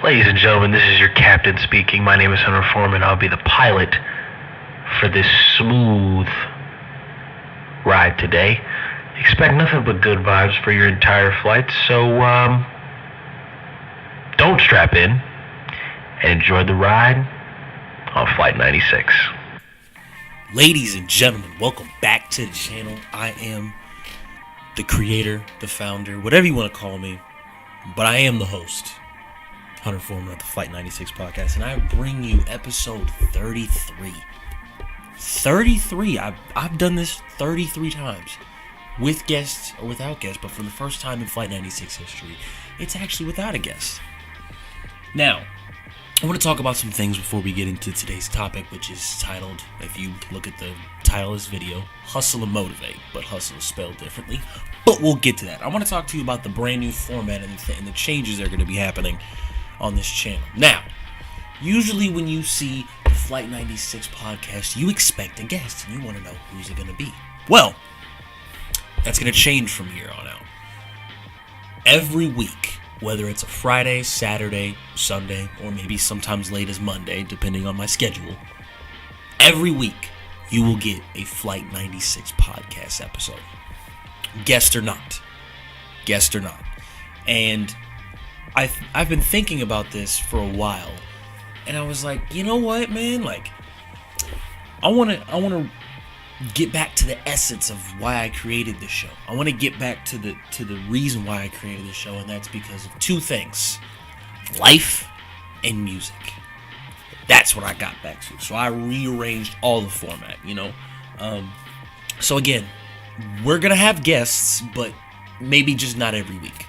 Ladies and gentlemen, this is your captain speaking. My name is Foreman. I'll be the pilot for this smooth ride today. Expect nothing but good vibes for your entire flight, so don't strap in and enjoy the ride on Flight 96. Ladies and gentlemen, welcome back to the channel. I am the creator, the founder, whatever you want to call me, but I am the host, Hunter Foreman of the Flight 96 podcast, and I bring you episode 33. 33. I've done this 33 times, with guests or without guests, but for the first time in Flight 96 history, it's actually without a guest. Now, I want to talk about some things before we get into today's topic, which is titled, if you look at the title of this video, Hustle and Motivate, but hustle is spelled differently. But we'll get to that. I want to talk to you about the brand new format and the changes that are going to be happening on this channel. Now, usually when you see the Flight 96 podcast, you expect a guest and you want to know who's it going to be. Well, that's going to change from here on out. Every week, whether it's a Friday, Saturday, Sunday, or maybe sometimes late as Monday, depending on my schedule, every week you will get a Flight 96 podcast episode. Guest or not. Guest or not. And I've been thinking about this for a while, and I was like, you know what, man? Like, I want to get back to the essence of why I created this show. I want to get back to the reason why I created this show, and that's because of two things: life and music. That's what I got back to. So I rearranged all the format, So again, we're gonna have guests, but maybe just not every week.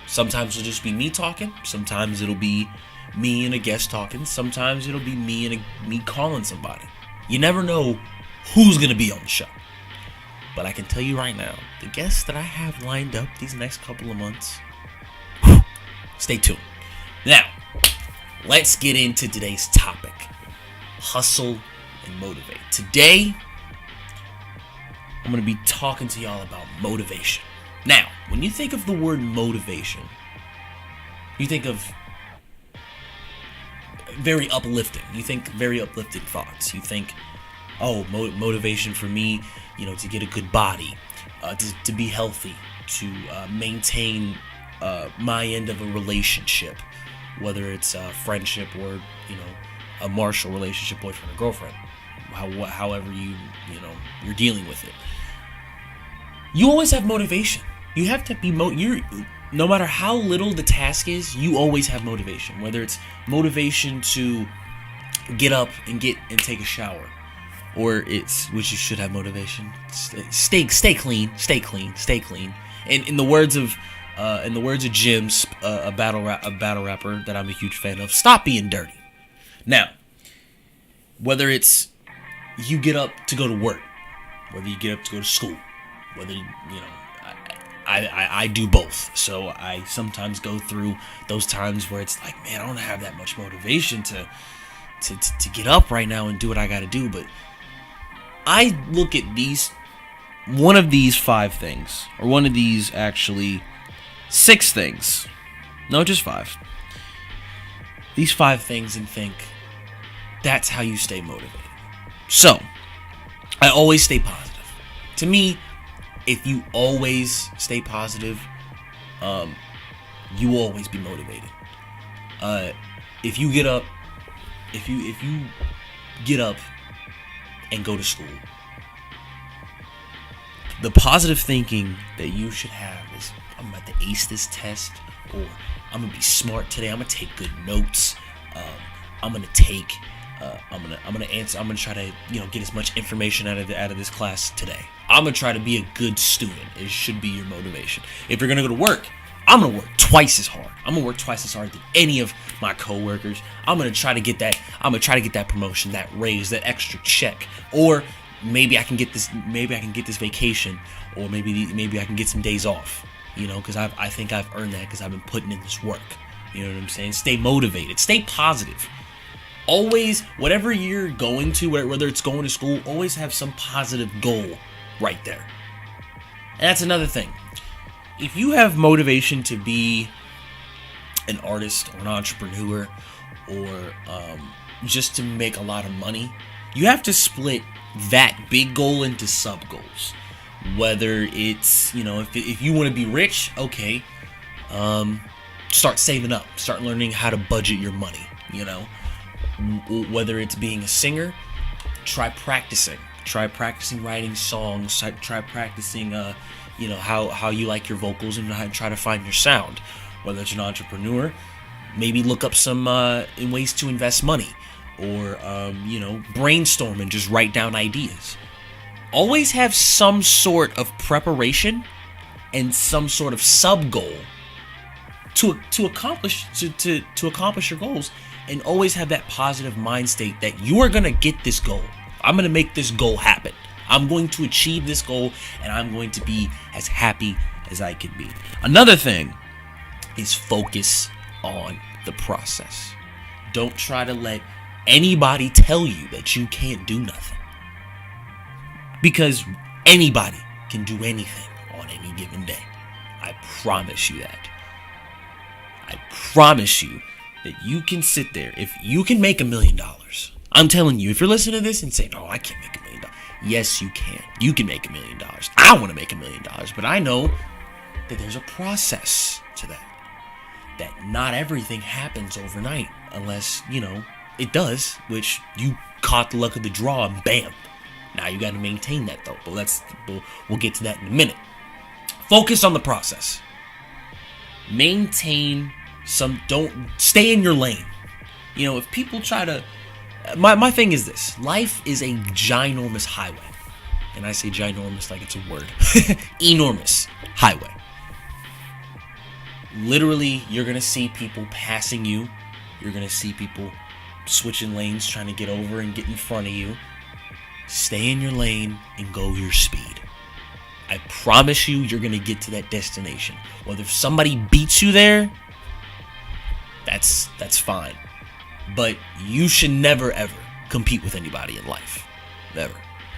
Sometimes it'll just be me talking. Sometimes it'll be me and a guest talking. Sometimes it'll be me calling somebody. You never know who's going to be on the show. But I can tell you right now, the guests that I have lined up these next couple of months, stay tuned. Now, let's get into today's topic: hustle and motivate. Today, I'm going to be talking to y'all about motivation. Now, when you think of the word motivation, you think of very uplifting. You think very uplifting thoughts. You think, motivation for me, to get a good body, to be healthy, to maintain my end of a relationship, whether it's a friendship or, a martial relationship, boyfriend or girlfriend, however you're dealing with it. You always have motivation. You have to be no matter how little the task is, you always have motivation. Whether it's motivation to get up and take a shower, or which you should have motivation. Stay clean. And in the words of Jim's, a battle rapper that I'm a huge fan of, stop being dirty. Now, whether it's you get up to go to work, whether you get up to go to school, whether I do both. So I sometimes go through those times where it's like, man, I don't have that much motivation to get up right now and do what I got to do. But I look at one of these 5 things, or one of these actually 6 things. No, just 5. These 5 things, and think that's how you stay motivated. So I always stay positive. To me, if you always stay positive, you will always be motivated. If you get up and go to school, the positive thinking that you should have is, I'm about to ace this test, or I'm gonna be smart today. I'm gonna take good notes. I'm gonna try to get as much information out of this class today. I'm gonna try to be a good student. It should be your motivation. If you're gonna go to work, I'm gonna work twice as hard. I'm gonna work twice as hard than any of my coworkers. I'm gonna try to get that promotion, that raise, that extra check, or maybe I can get this vacation, or maybe I can get some days off. Because I think I've earned that because I've been putting in this work. You know what I'm saying? Stay motivated. Stay positive. Always, whatever you're going to, whether it's going to school, always have some positive goal right there. And that's another thing. If you have motivation to be an artist or an entrepreneur or just to make a lot of money, you have to split that big goal into sub goals. Whether it's, if you want to be rich, okay, start saving up, start learning how to budget your money. Whether it's being a singer, try practicing writing songs, try practicing how you like your vocals and try to find your sound. Whether it's an entrepreneur, maybe look up some ways to invest money, or brainstorm and just write down ideas. Always have some sort of preparation and some sort of sub goal to accomplish your goals, and always have that positive mind state that you are going to get this goal. I'm going to make this goal happen. I'm going to achieve this goal, and I'm going to be as happy as I can be. Another thing is focus on the process. Don't try to let anybody tell you that you can't do nothing, because anybody can do anything on any given day. I promise you that. I promise you that you can sit there. If you can make $1 million, I'm telling you, if you're listening to this and saying, "Oh, I can't make $1 million," yes, you can. You can make $1 million. I want to make $1 million, but I know that there's a process to that. That not everything happens overnight, unless it does, which you caught the luck of the draw and bam. Now you got to maintain that though. But we'll get to that in a minute. Focus on the process. Don't stay in your lane. If people try to, my thing is this: life is a ginormous highway, and I say ginormous like it's a word. Enormous highway. Literally, you're gonna see people passing you. You're gonna see people switching lanes, trying to get over and get in front of you. Stay in your lane and go your speed. I promise you, you're gonna get to that destination. Whether somebody beats you there, that's fine. But you should never ever compete with anybody in life. Never.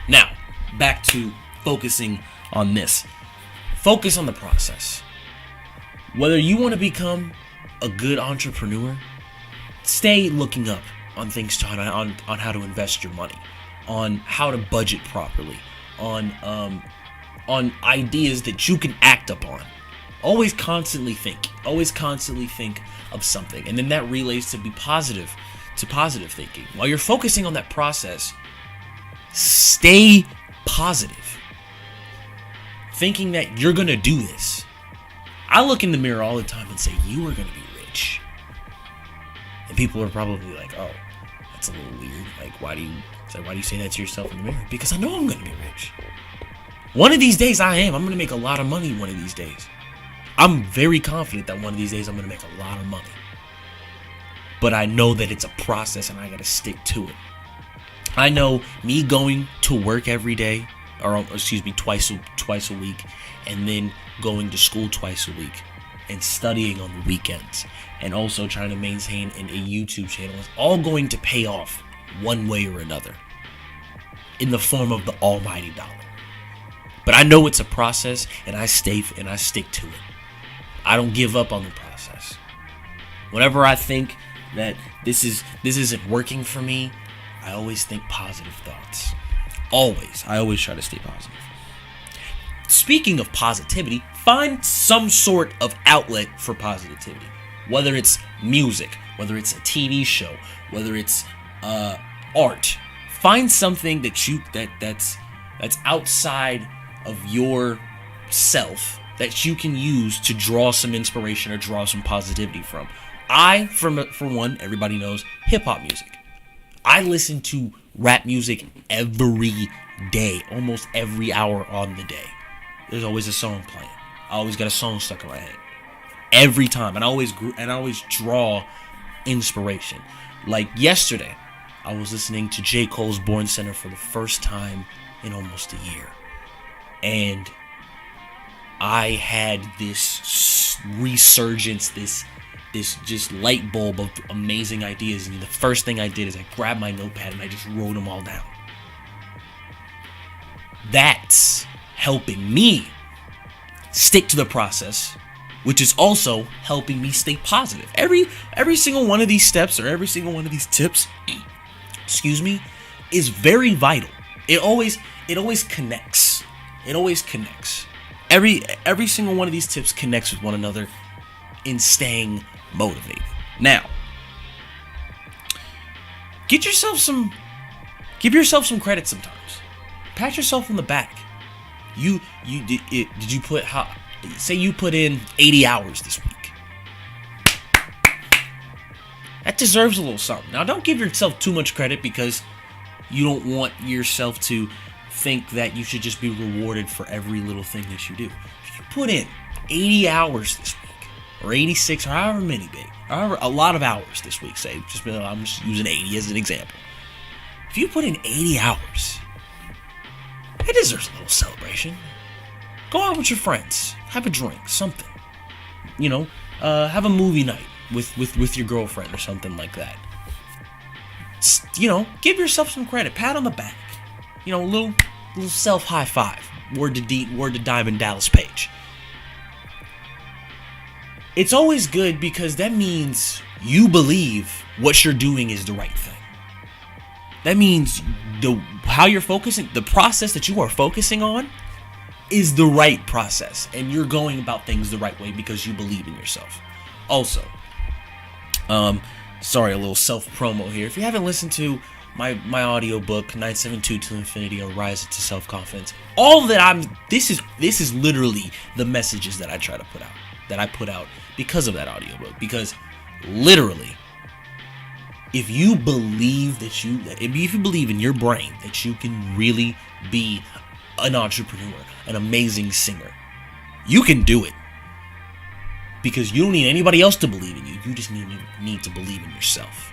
Now, back to focusing on this. Focus on the process. Whether you want to become a good entrepreneur, stay looking up on things on how to invest your money, on how to budget properly, on ideas that you can act upon. Always constantly think of something, and then that relays to positive thinking. While you're focusing on that process, stay positive, thinking that you're gonna do this. I look in the mirror all the time and say, "You are gonna be rich," and people are probably like, "Oh, that's a little weird. Like, why do you say that to yourself in the mirror?" Because I know I'm gonna be rich. One of these days I am. I'm gonna make a lot of money one of these days. I'm very confident that one of these days I'm gonna make a lot of money. But I know that it's a process and I gotta stick to it. I know me going to work every day, or twice a week, and then going to school twice a week, and studying on the weekends, and also trying to maintain a YouTube channel is all going to pay off one way or another in the form of the almighty dollar. But I know it's a process, and I stick to it. I don't give up on the process. Whenever I think that this isn't working for me, I always think positive thoughts. Always. I always try to stay positive. Speaking of positivity, find some sort of outlet for positivity. Whether it's music, whether it's a TV show, whether it's art. Find something that's outside of yourself that you can use to draw some inspiration or draw some positivity from. For one, everybody knows hip-hop music. I listen to rap music every day, almost every hour on the day. There's always a song playing. I always got a song stuck in my head. Every time. And I always draw inspiration. Like yesterday, I was listening to J. Cole's Born Center for the first time in almost a year. And I had this resurgence, this just light bulb of amazing ideas. And the first thing I did is I grabbed my notepad and I just wrote them all down. That's helping me stick to the process which is also helping me stay positive. Every single one of these steps or every single one of these tips, excuse me, is very vital. It always connects. It always connects. Every single one of these tips connects with one another in staying motivated. Now, give yourself some credit sometimes. Pat yourself on the back. Say you put in 80 hours this week. That deserves a little something. Now, don't give yourself too much credit because you don't want yourself to think that you should just be rewarded for every little thing that you do. If you put in 80 hours this week, or 86, or however many a lot of hours this week, say, I'm just using 80 as an example. If you put in 80 hours, it deserves a little celebration. Go out with your friends, have a drink, something. Have a movie night with your girlfriend or something like that. Give yourself some credit, pat on the back. A little self high five. Word to Diamond Dallas Page. It's always good because that means you believe what you're doing is the right thing. That means how you're focusing, the process that you are focusing on is the right process, and you're going about things the right way because you believe in yourself. Also, sorry, a little self promo here. If you haven't listened to my audio book 972 to Infinity or Rise to Self Confidence, this is literally the messages that I try to put out because of that audiobook. Because literally, if you believe if you believe in your brain that you can really be an entrepreneur, an amazing singer, you can do it. Because you don't need anybody else to believe in you. You just need to believe in yourself.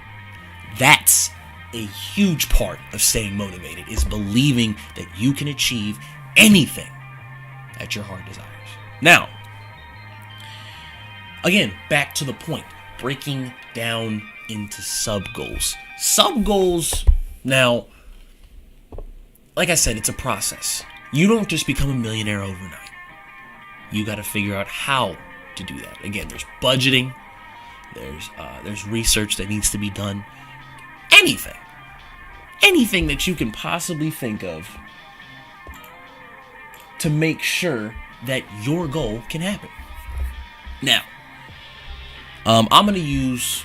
That's a huge part of staying motivated, is believing that you can achieve anything that your heart desires. Now, again, back to the point, breaking down into sub-goals. Sub-goals, now, like I said, it's a process. You don't just become a millionaire overnight. You got to figure out how to do that. Again, there's budgeting, there's research that needs to be done. Anything that you can possibly think of to make sure that your goal can happen. Now, I'm going to use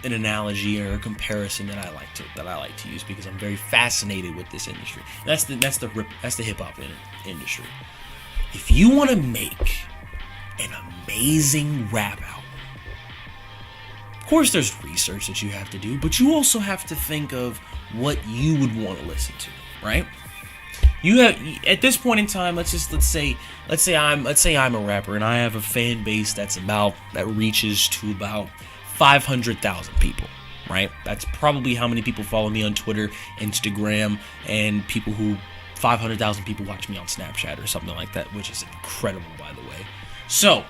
an analogy or a comparison that I like to use because I'm very fascinated with this industry. That's the hip hop industry. If you want to make an amazing rap album, of course there's research that you have to do, but you also have to think of what you would want to listen to, right? You have, at this point in time, let's say I'm a rapper and I have a fan base that reaches to about 500,000 people, right? That's probably how many people follow me on Twitter, Instagram, and 500,000 people watch me on Snapchat or something like that, which is incredible, by the way. So,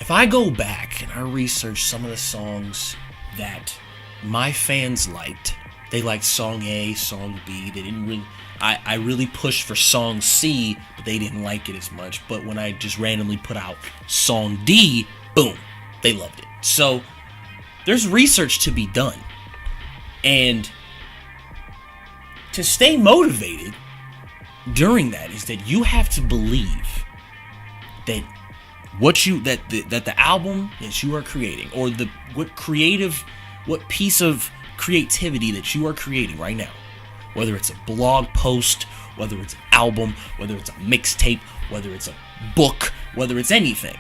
if I go back and I research some of the songs that my fans liked, they liked song A, song B, they didn't really, I really pushed for song C, but they didn't like it as much. But when I just randomly put out song D, boom, they loved it. So there's research to be done. And to stay motivated during that is that you have to believe that that the album that you are creating, or what piece of creativity that you are creating right now, whether it's a blog post, whether it's an album, whether it's a mixtape, whether it's a book, whether it's anything,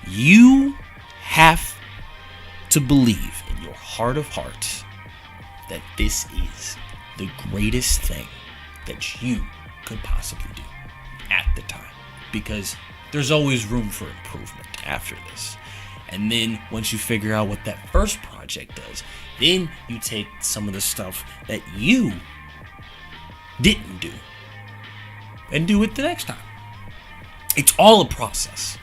you have to believe in your heart of hearts that this is the greatest thing that you could possibly do at the time, because there's always room for improvement after this. And then once you figure out what that first project does, then you take some of the stuff that you didn't do and do it the next time. It's all a process.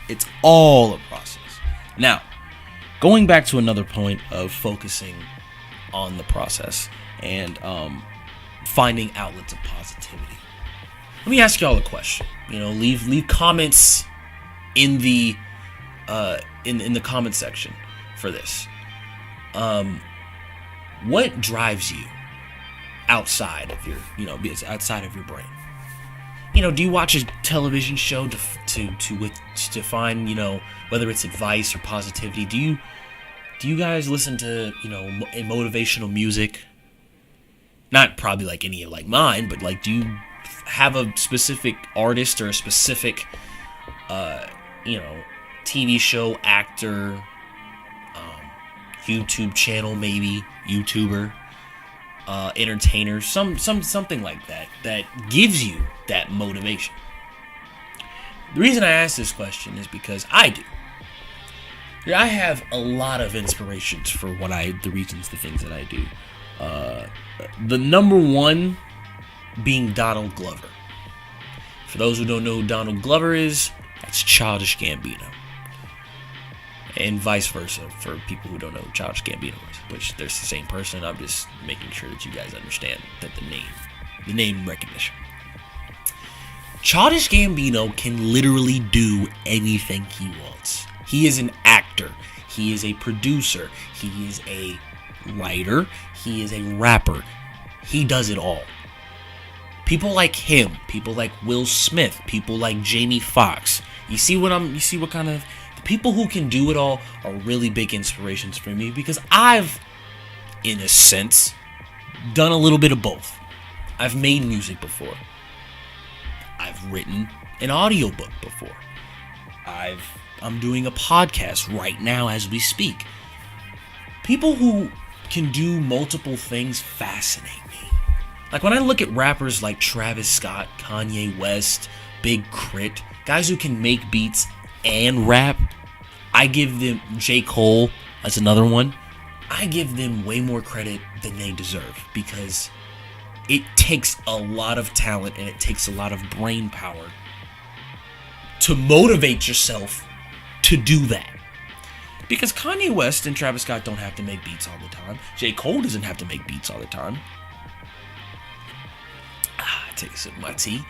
Now, going back to another point of focusing on the process and finding outlets of positivity. Let me ask y'all a question. Leave comments in the in the comment section for this. What drives you outside of your, outside of your brain? Do you watch a television show to find, whether it's advice or positivity? Do you guys listen to, motivational music? Not probably like any like mine, but like, do you have a specific artist or a specific, TV show, actor, YouTube channel, maybe YouTuber, entertainer, something like that gives you that motivation? The reason I ask this question is because I do. I have a lot of inspirations for the things that I do. The number one being Donald Glover. For those who don't know who Donald Glover is, that's Childish Gambino. And vice versa for people who don't know who Childish Gambino is, which they're the same person. I'm just making sure that you guys understand that the name recognition. Childish Gambino can literally do anything he wants. He is an actor. He is a producer. He is a writer. He is a rapper. He does it all. People like him, people like Will Smith, people like Jamie Foxx. You see what kind of the people who can do it all are really big inspirations for me, because I've, in a sense, done a little bit of both. I've made music before. I've written an audiobook before. I'm doing a podcast right now as we speak. People who can do multiple things fascinate me. Like when I look at rappers like Travis Scott, Kanye West, Big Crit, guys who can make beats and rap, I give them, J. Cole, that's another one, I give them way more credit than they deserve, because it takes a lot of talent and it takes a lot of brain power to motivate yourself to do that. Because Kanye West and Travis Scott don't have to make beats all the time. J. Cole doesn't have to make beats all the time. I take a sip of my tea.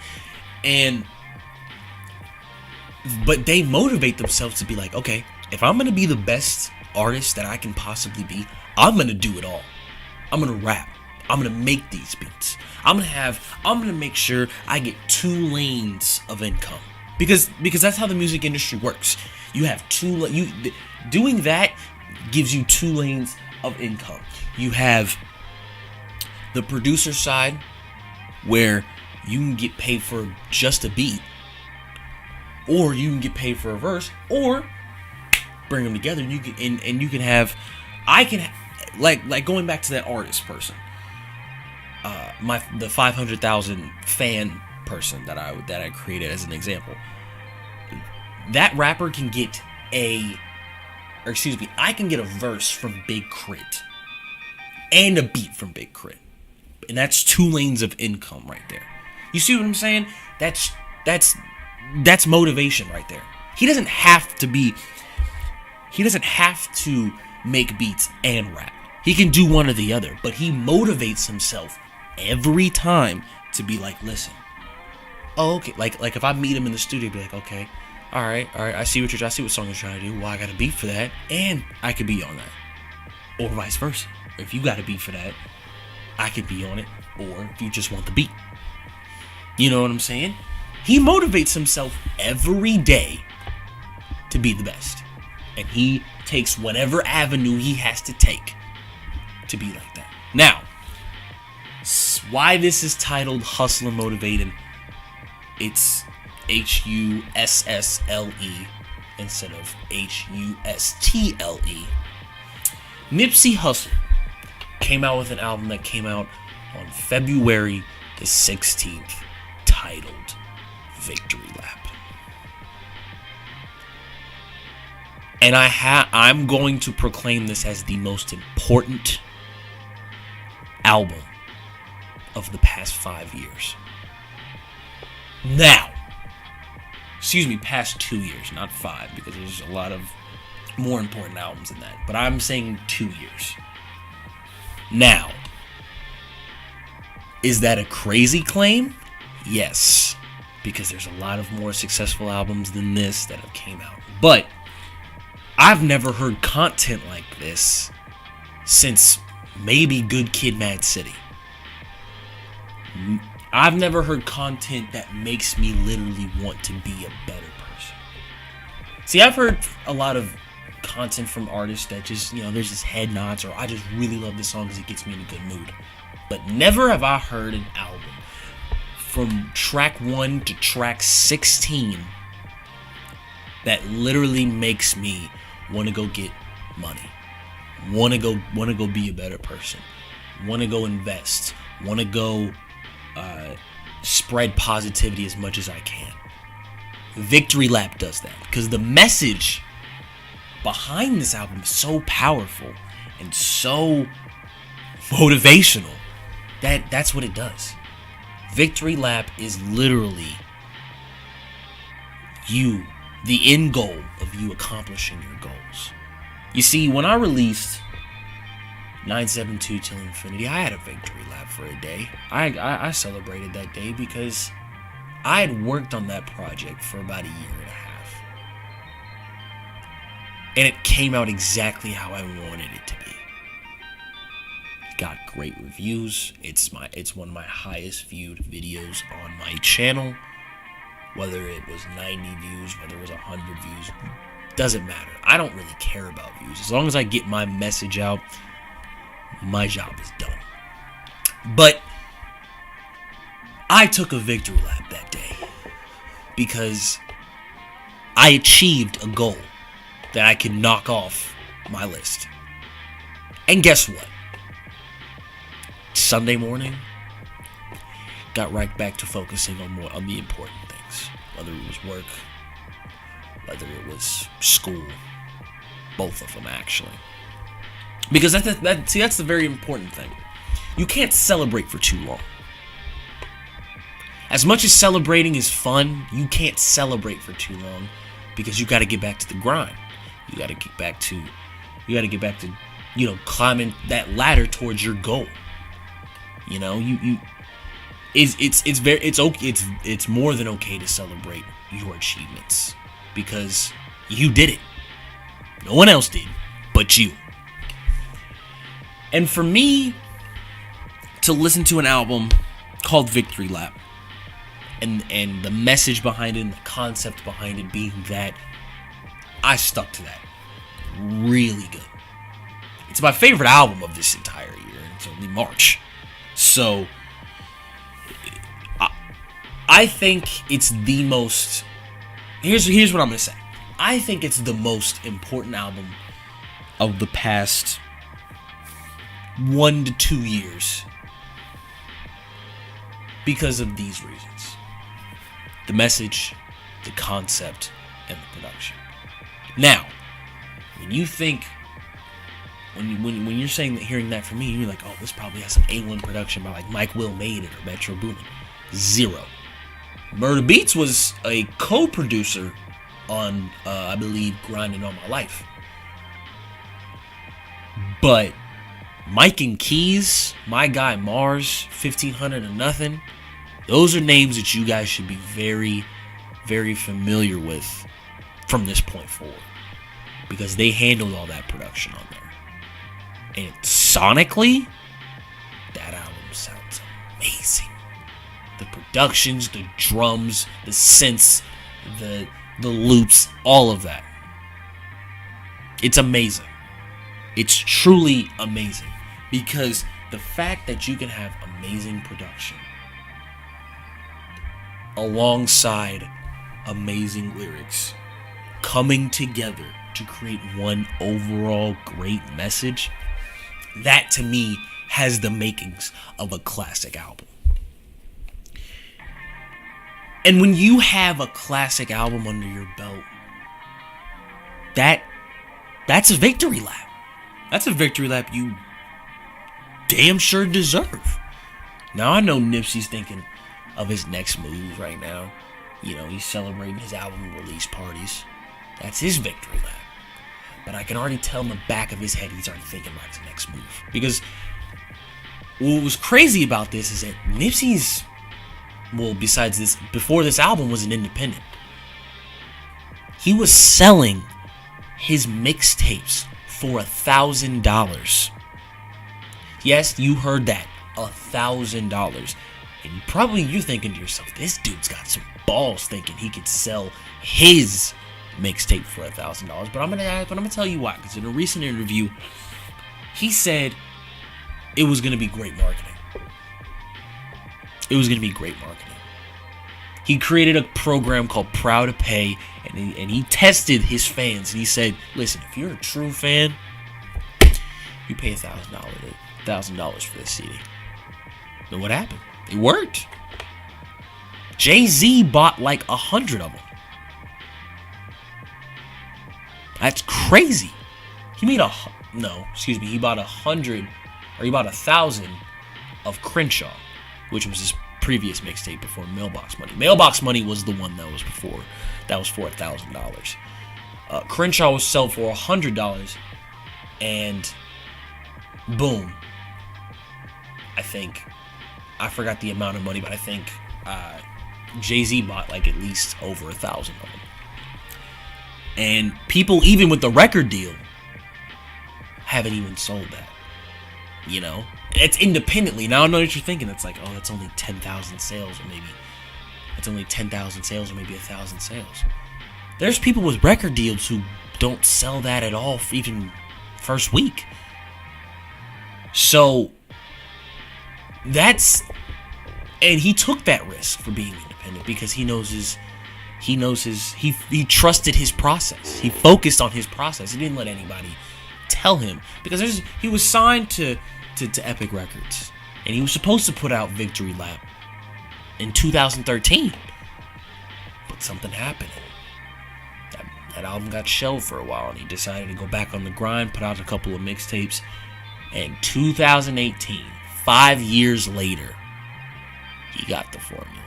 But they motivate themselves to be like, okay, if I'm going to be the best artist that I can possibly be, I'm going to do it all. I'm going to rap. I'm going to make these beats. I'm going to make sure I get 2 lanes of income. Because that's how the music industry works. You have doing that gives you 2 lanes of income. You have the producer side, where you can get paid for just a beat, or you can get paid for a verse, or bring them together, and you can have, like going back to that artist person, the 500,000 fan person that I created as an example. That rapper can get I can get a verse from Big Crit and a beat from Big Crit, and that's 2 lanes of income right there. You see what I'm saying? That's motivation right there. He doesn't have to make beats and rap. He can do one or the other, but he motivates himself every time to be like, listen, oh, okay, like if I meet him in the studio, be like, okay, all right, I see what song you're trying to do. Well, I got a beat for that, and I could be on that, or vice versa. If you got a beat for that, I could be on it, or if you just want the beat. You know what I'm saying? He motivates himself every day to be the best, and he takes whatever avenue he has to take to be like that. Now, why this is titled Hustle and Motivated, it's Hussle instead of Hustle. Nipsey Hussle came out with an album that came out on February the 16th, titled Victory Lap. And I'm going to proclaim this as the most important album of the past 5 years. Now, past 2 years, not 5, because there's a lot of more important albums than that. But I'm saying 2 years. Now, is that a crazy claim? Yes. because there's a lot of more successful albums than this that have came out. But I've never heard content like this since maybe Good Kid, Mad City. I've never heard content that makes me literally want to be a better person. See, I've heard a lot of content from artists that just, there's just head nods, or I just really love this song because it gets me in a good mood. But never have I heard an album from track 1 to track 16 that literally makes me want to go get money, want to go be a better person, want to go invest, want to go spread positivity as much as I can. Victory Lap does that because the message behind this album is so powerful and so motivational that that's what it does. Victory Lap is literally you, the end goal of you accomplishing your goals. You see, when I released 972 Till Infinity, I had a victory lap for a day. I celebrated that day because I had worked on that project for about a year and a half. And it came out exactly how I wanted it to be. It got great reviews. It's one of my highest viewed videos on my channel. Whether it was 90 views, whether it was 100 views, doesn't matter. I don't really care about views. As long as I get my message out, my job is done. But I took a victory lap that day because I achieved a goal that I could knock off my list. And guess what? Sunday morning, got right back to focusing on the important things. Whether it was work, whether it was school, both of them actually. Because that's the very important thing. You can't celebrate for too long. As much as celebrating is fun, you can't celebrate for too long because you got to get back to the grind. You got to get back to climbing that ladder towards your goal. It's more than okay to celebrate your achievements because you did it. No one else did but you. And for me to listen to an album called Victory Lap and the message behind it and the concept behind it being that, I stuck to that really good. It's my favorite album of this entire year. It's only March. So I think it's the most, here's what I'm going to say. I think it's the most important album of the past 1 to 2 years because of these reasons: the message, the concept, and the production. Now, when you think, when you're saying that, hearing that from me, you're like, oh, this probably has some A1 production by like Mike Will Made It or Metro Boomin. Zero. Murder Beats was a co-producer on, I believe, Grinding All My Life. But Mike and Keys, My Guy Mars, 1500 or Nothing, those are names that you guys should be very, very familiar with from this point forward. Because they handled all that production on there. And sonically, that album sounds amazing. The productions, the drums, the synths, the loops, all of that. It's amazing. It's truly amazing. Because the fact that you can have amazing production alongside amazing lyrics coming together to create one overall great message, that to me has the makings of a classic album. And when you have a classic album under your belt, that's a victory lap. That's a victory lap you damn sure deserve. Now, I know Nipsey's thinking of his next move right now. He's celebrating his album release parties. That's his victory lap. But I can already tell in the back of his head he's already thinking about his next move. Because what was crazy about this is that Nipsey's well, besides this, before this album was an independent, he was selling his mixtapes for $1,000. Yes, you heard that, $1,000. And probably you're thinking to yourself, this dude's got some balls thinking he could sell his mixtape for $1,000. But I'm gonna tell you why. Because in a recent interview, he said it was gonna be great marketing. It was gonna be great marketing. He created a program called Proud to Pay, and he tested his fans. And he said, "Listen, if you're a true fan, you pay $1,000 for this CD." And what happened? It worked. Jay-Z bought like 100 of them. That's crazy. He bought 100, or he bought 1,000 of Crenshaw, which was his previous mixtape before Mailbox Money. Mailbox Money was the one that was before. That was for $1,000. Crenshaw was sold for $100, and boom. I forgot the amount of money, but I think Jay-Z bought like at least over 1,000 of them. And people, even with the record deal, haven't even sold that. You know? It's independently. Now I know what you're thinking. It's like, oh, that's only 10,000 sales, or maybe it's only 10,000 sales, or maybe 1,000 sales. There's people with record deals who don't sell that at all, even first week. So and he took that risk for being independent because he trusted his process. He focused on his process. He didn't let anybody tell him, because he was signed to Epic Records, and he was supposed to put out Victory Lap in 2013, but something happened. That album got shelved for a while, and he decided to go back on the grind, put out a couple of mixtapes. And 2018, 5 years later, he got the formula.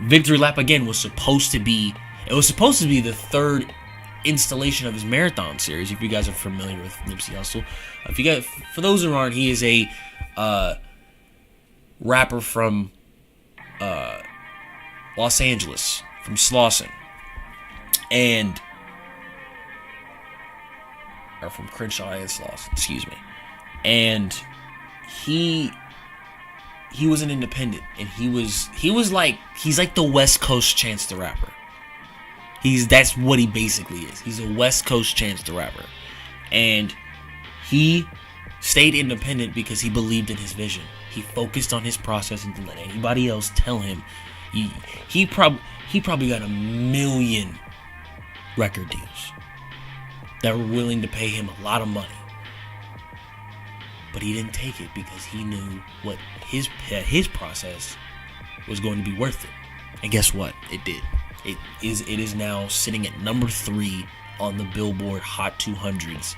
Victory Lap again was supposed to be the third installation of his marathon series. If you guys are familiar with Nipsey Hussle, for those who aren't, he is a rapper from Los Angeles, from Slauson, or from Crenshaw and Slauson, excuse me. And he was an independent, and he's like the West Coast Chance the Rapper. That's what he basically is. He's a West Coast Chance the Rapper. And he stayed independent because he believed in his vision. He focused on his process and didn't let anybody else tell him. He probably got 1 million record deals that were willing to pay him a lot of money. But he didn't take it because he knew what his process was going to be worth it. And guess what? It did. It is now sitting at number 3 on the Billboard Hot 200s.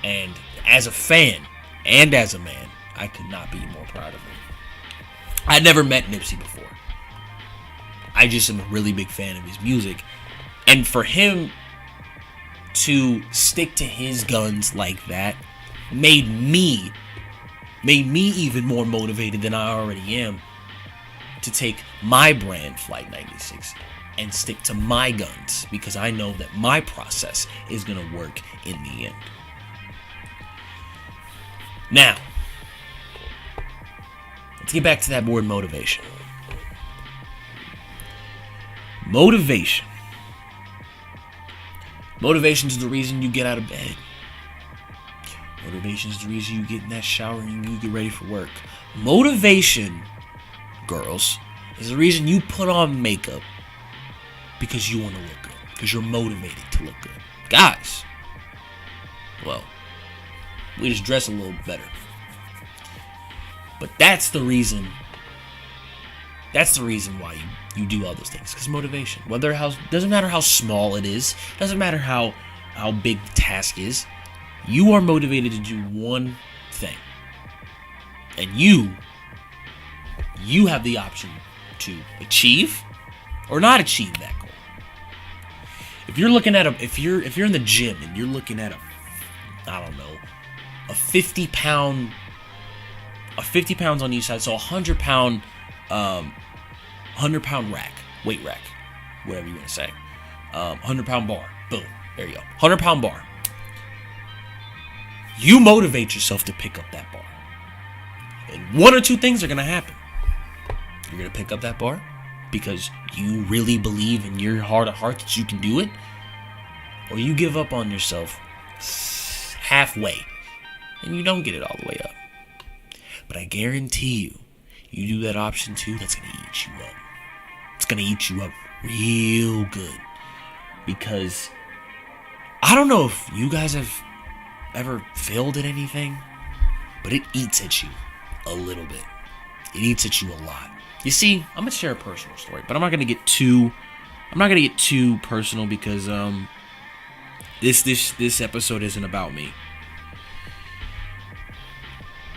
And as a fan and as a man, I could not be more proud of him. I'd never met Nipsey before. I just am a really big fan of his music. And for him to stick to his guns like that made me even more motivated than I already am to take my brand, Flight 96, and stick to my guns, because I know that my process is going to work in the end. Now, let's get back to that word motivation. Motivation. Motivation is the reason you get out of bed. Motivation is the reason you get in that shower and you get ready for work. Motivation, girls, is the reason you put on makeup, because you want to look good, because you're motivated to look good. Guys, well, we just dress a little better. But that's the reason why you do all those things, because motivation. Doesn't matter how small it is, doesn't matter how big the task is. You are motivated to do one thing, and you have the option to achieve or not achieve that goal. If you're looking at if you're in the gym and you're looking at a 50-pound a 50 pounds on each side, so a 100-pound rack, weight rack, whatever you want to say. 100-pound bar. Boom. There you go. 100-pound bar. You motivate yourself to pick up that bar. And one or two things are going to happen. You're going to pick up that bar because you really believe in your heart of hearts that you can do it. Or you give up on yourself halfway and you don't get it all the way up. But I guarantee you, you do that option 2, that's going to eat you up. It's going to eat you up real good. Because I don't know if you guys have ever failed at anything, but it eats at you a little bit. It eats at you a lot. You see, I'm gonna share a personal story, but I'm not gonna get too personal because this episode isn't about me.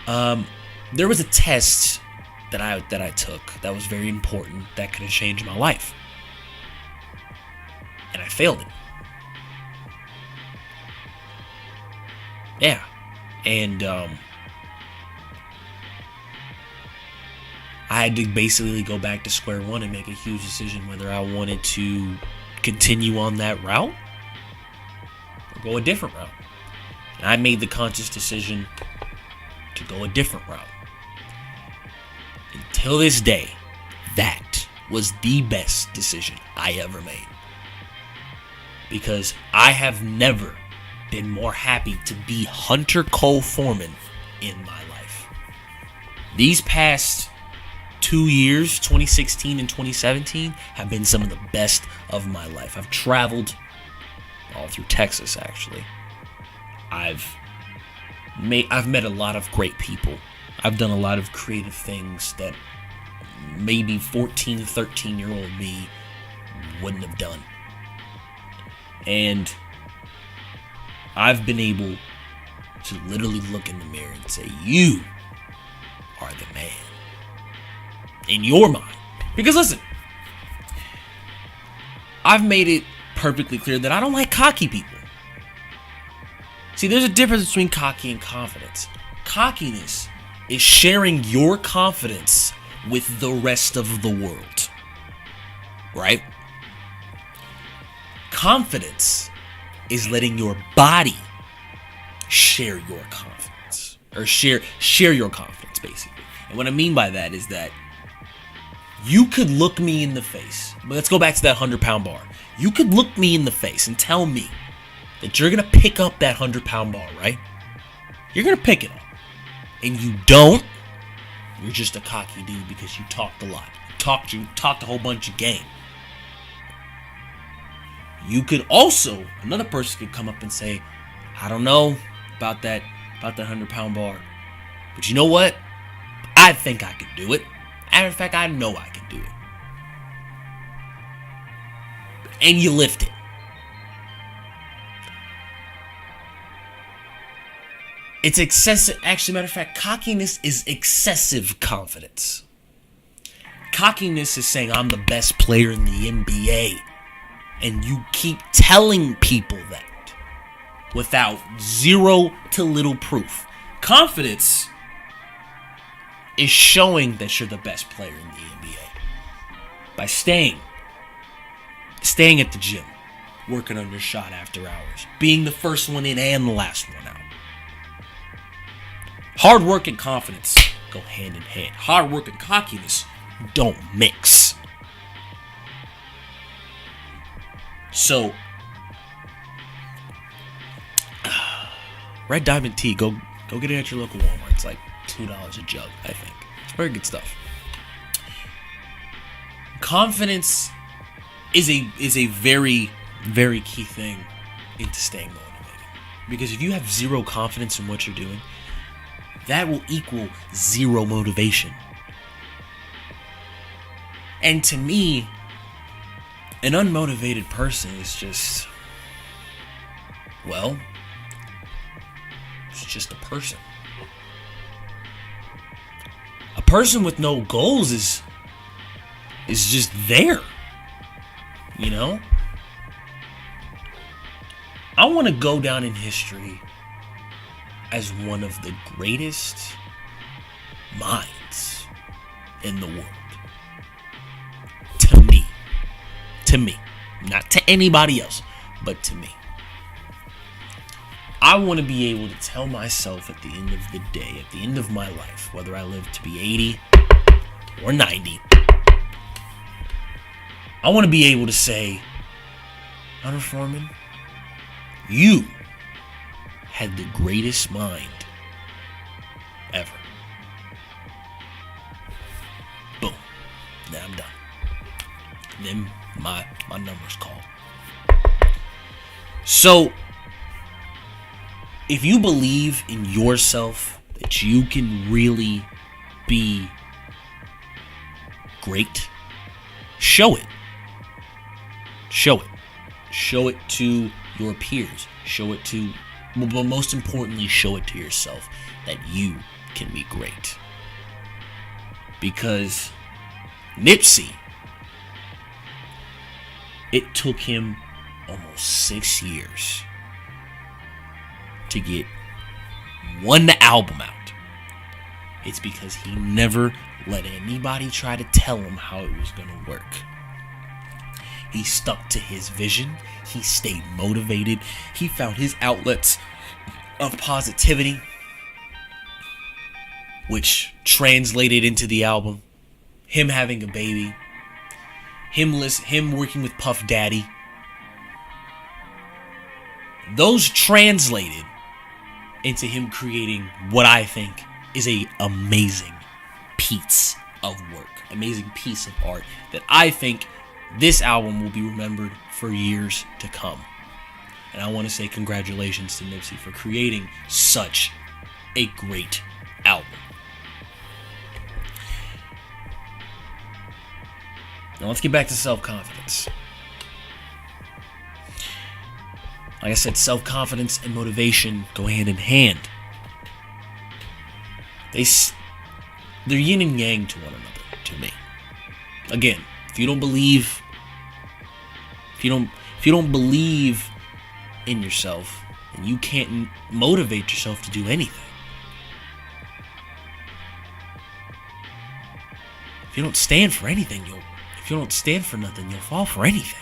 There was a test that I took that was very important that could have changed my life, and I failed it. Yeah, and I had to basically go back to square one and make a huge decision whether I wanted to continue on that route or go a different route. And I made the conscious decision to go a different route. Until this day, that was the best decision I ever made. Because I have never been more happy to be Hunter Cole Foreman in my life. These past 2 years, 2016 and 2017, have been some of the best of my life. I've traveled all through Texas, actually. I've met a lot of great people. I've done a lot of creative things that maybe 14, 13-year-old me wouldn't have done. And I've been able to literally look in the mirror and say, you are the man. In your mind. Because listen, I've made it perfectly clear that I don't like cocky people. See, there's a difference between cocky and confidence. Cockiness is sharing your confidence with the rest of the world. Right? Confidence is letting your body share your confidence. Or share your confidence, basically. And what I mean by that is that you could look me in the face. But let's go back to that 100-pound bar. You could look me in the face and tell me that you're going to pick up that 100-pound bar, right? You're going to pick it up. And you don't. You're just a cocky dude because you talked a lot. You talked a whole bunch of game. You could also, another person could come up and say, I don't know about that 100-pound bar. But you know what? I think I could do it. Matter of fact, I know I can do it. And you lift it. It's excessive. Actually, matter of fact, cockiness is excessive confidence. Cockiness is saying, I'm the best player in the NBA. And you keep telling people that without zero to little proof. Confidence is showing that you're the best player in the NBA by staying at the gym, working on your shot after hours, being the first one in and the last one out. Hard work and confidence go hand in hand. Hard work and cockiness don't mix. So, Red Diamond tea, go get it at your local Walmart. It's like $2 a jug, I think. It's very good stuff. Confidence is a very, very key thing into staying motivated. Because if you have zero confidence in what you're doing, that will equal zero motivation. And to me, an unmotivated person is just, well, it's just a person. A person with no goals is just there. You know? I want to go down in history as one of the greatest minds in the world. To me. To me. Not to anybody else, but to me. I want to be able to tell myself at the end of the day, at the end of my life, whether I live to be 80 or 90, I want to be able to say, Hunter Foreman, you had the greatest mind ever. Boom. Now I'm done. And then my number's called. So, if you believe in yourself that you can really be great, show it. Show it. Show it to your peers. Show it to, but most importantly, show it to yourself that you can be great. Because Nipsey, it took him almost 6 years to get one album out. It's because he never let anybody try to tell him how it was going to work. He stuck to his vision. He stayed motivated. He found his outlets of positivity, which translated into the album. Him having a baby. Him working with Puff Daddy. Those translated into him creating what I think is a amazing piece of work, amazing piece of art that I think this album will be remembered for years to come. And I want to say congratulations to Nipsey for creating such a great album. Now let's get back to self-confidence. Like I said, self-confidence and motivation go hand in hand. They're yin and yang to one another, to me. Again, if you don't believe in yourself, then you can't motivate yourself to do anything. If you don't stand for anything, if you don't stand for nothing, you'll fall for anything.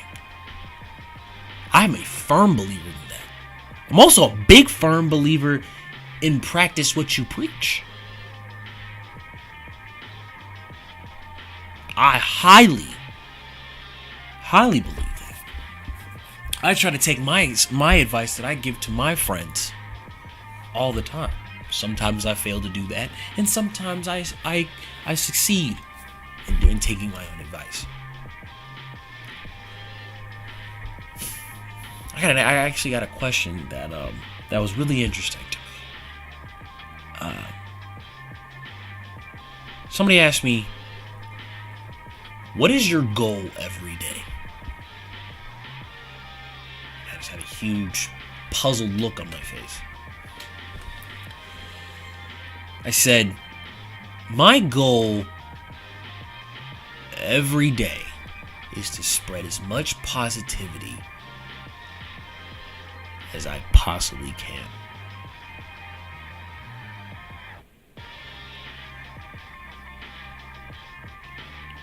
I'm a firm believer in that. I'm also a big firm believer in practice what you preach. I highly believe that. I try to take my advice that I give to my friends all the time. Sometimes I fail to do that, and sometimes I succeed in taking my own advice. I actually got a question that was really interesting to me. Somebody asked me, what is your goal every day? I just had a huge puzzled look on my face. I said, my goal every day is to spread as much positivity as I possibly can.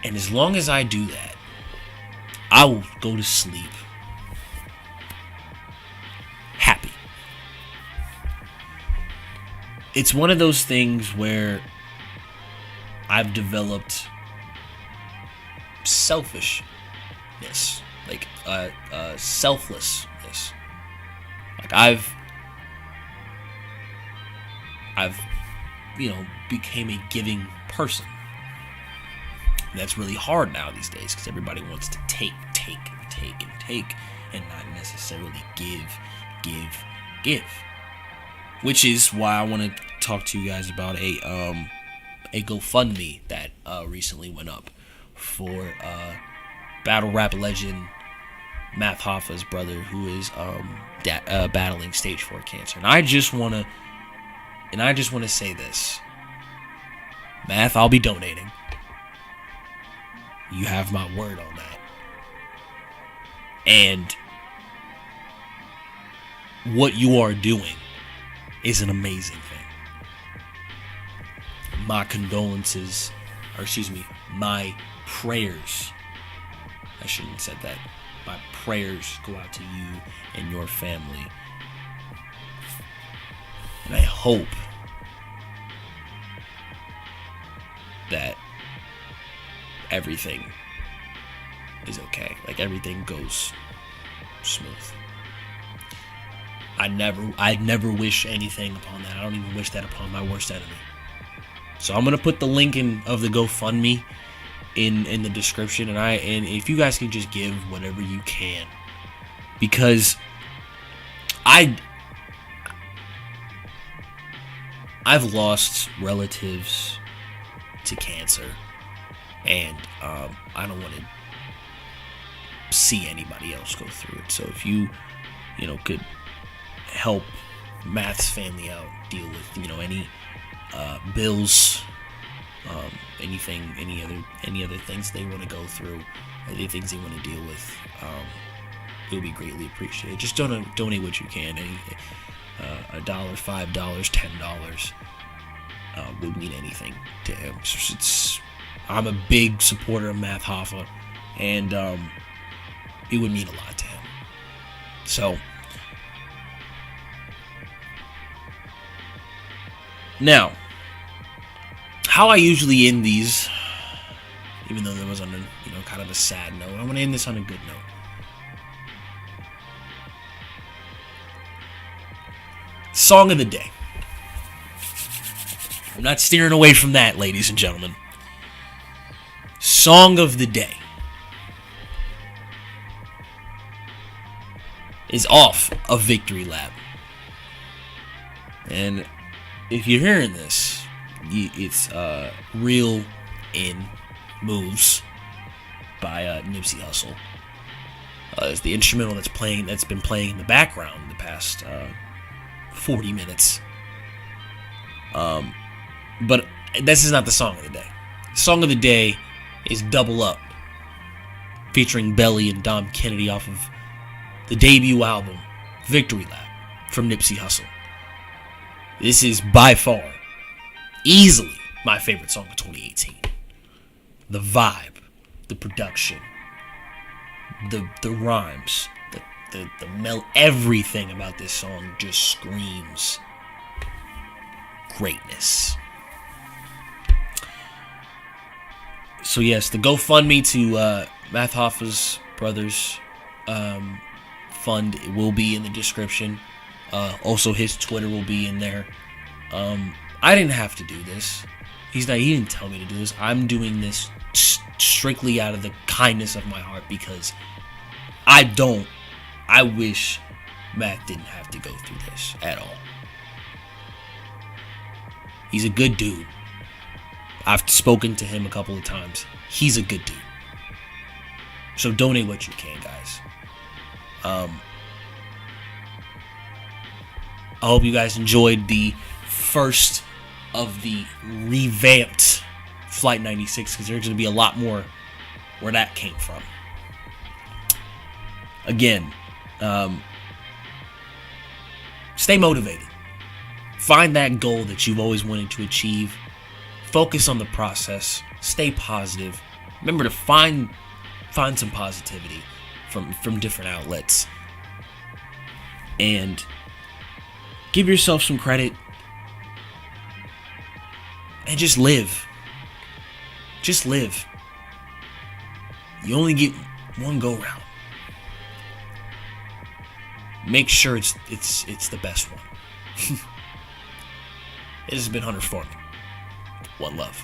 And as long as I do that, I will go to sleep happy. It's one of those things where I've developed selfishness, like selflessness. Like I've became a giving person. And that's really hard now these days because everybody wants to take, and not necessarily give. Which is why I want to talk to you guys about a GoFundMe that recently went up for battle rap legend Math Hoffa's brother, who is battling stage 4 cancer. And I just want to say this. Math, I'll be donating. You have my word on that. And what you are doing is an amazing thing. my condolences, or excuse me, my prayers. I shouldn't have said that. My prayers go out to you and your family. And I hope that everything is okay. Like, everything goes smooth. I never wish anything upon that. I don't even wish that upon my worst enemy. So I'm gonna put the link of the GoFundMe in the description, and if you guys can just give whatever you can, because I've lost relatives to cancer, and I don't want to see anybody else go through it. So if you could help Math's family out, deal with any bills, anything, any other things they want to go through, any things they want to deal with, it would be greatly appreciated. Just donate what you can. Anything, $1, $5, $10 would mean anything to him. I'm a big supporter of Math Hoffa, and it would mean a lot to him. So now, how I usually end these, even though there was on a kind of a sad note, I want to end this on a good note. Song of the day. I'm not steering away from that, ladies and gentlemen. Song of the day is off of Victory Lap. And if you're hearing this, it's Real In Moves by Nipsey Hussle. It's the instrumental that's been playing in the background the past 40 minutes. But this is not the song of the day. The song of the day is Double Up, featuring Belly and Dom Kennedy off of the debut album Victory Lap from Nipsey Hussle. This is by far, easily, my favorite song of 2018. The vibe, the production, the rhymes, the everything about this song just screams greatness. So yes, the GoFundMe to Math Hoffa's brothers fund will be in the description. Also, his Twitter will be in there. I didn't have to do this. He didn't tell me to do this. I'm doing this strictly out of the kindness of my heart, because I wish Matt didn't have to go through this at all. He's a good dude. I've spoken to him a couple of times. He's a good dude. So donate what you can, guys. I hope you guys enjoyed the first of the revamped Flight 96, because there's going to be a lot more where that came from. Again, stay motivated. Find that goal that you've always wanted to achieve. Focus on the process. Stay positive. Remember to find some positivity from different outlets. And give yourself some credit. And just live. Just live. You only get one go round. Make sure it's the best one. It has been Hunter Foreman. One love.